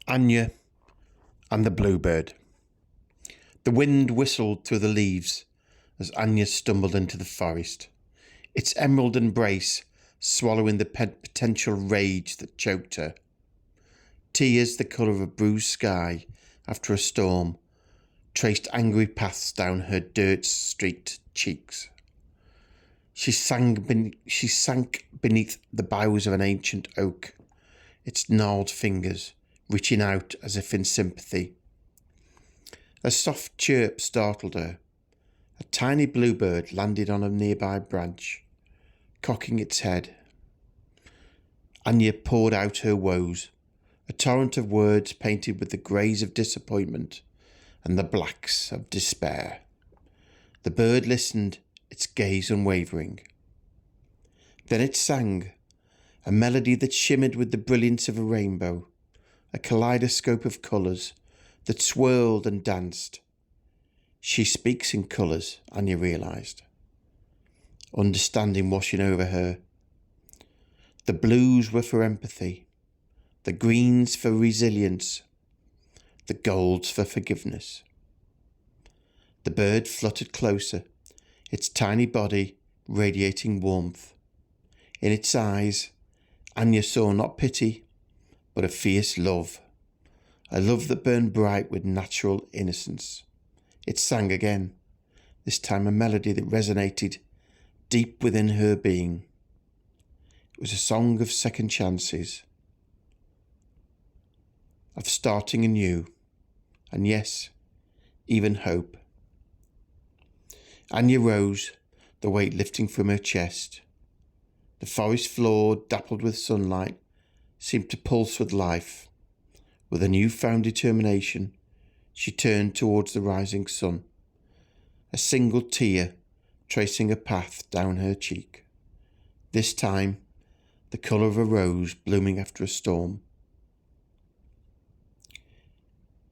Anya and the Bluebird. The wind whistled through the leaves as Anya stumbled into the forest, its emerald embrace swallowing the potential rage that choked her. Tears the colour of a bruised sky after a storm traced angry paths down her dirt-streaked cheeks. She sank beneath the boughs of an ancient oak, its gnarled fingers reaching out as if in sympathy. A soft chirp startled her. A tiny bluebird landed on a nearby branch, cocking its head. Anya poured out her woes, a torrent of words painted with the greys of disappointment and the blacks of despair. The bird listened, its gaze unwavering. Then it sang, a melody that shimmered with the brilliance of a rainbow, a kaleidoscope of colours that swirled and danced. She speaks in colours, Anya realised, understanding washing over her. The blues were for empathy, the greens for resilience, the golds for forgiveness. The bird fluttered closer, its tiny body radiating warmth. In its eyes, Anya saw not pity, but a fierce love, a love that burned bright with natural innocence. It sang again, this time a melody that resonated deep within her being. It was a song of second chances, of starting anew, and yes, even hope. Anya rose, the weight lifting from her chest. The forest floor, dappled with sunlight, seemed to pulse with life. With a newfound determination, she turned towards the rising sun, a single tear tracing a path down her cheek. This time, the colour of a rose blooming after a storm.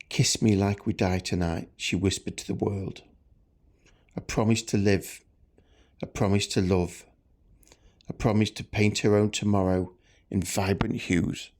"Kiss me like we die tonight," she whispered to the world. A promise to live, a promise to love, a promise to paint her own tomorrow in vibrant hues.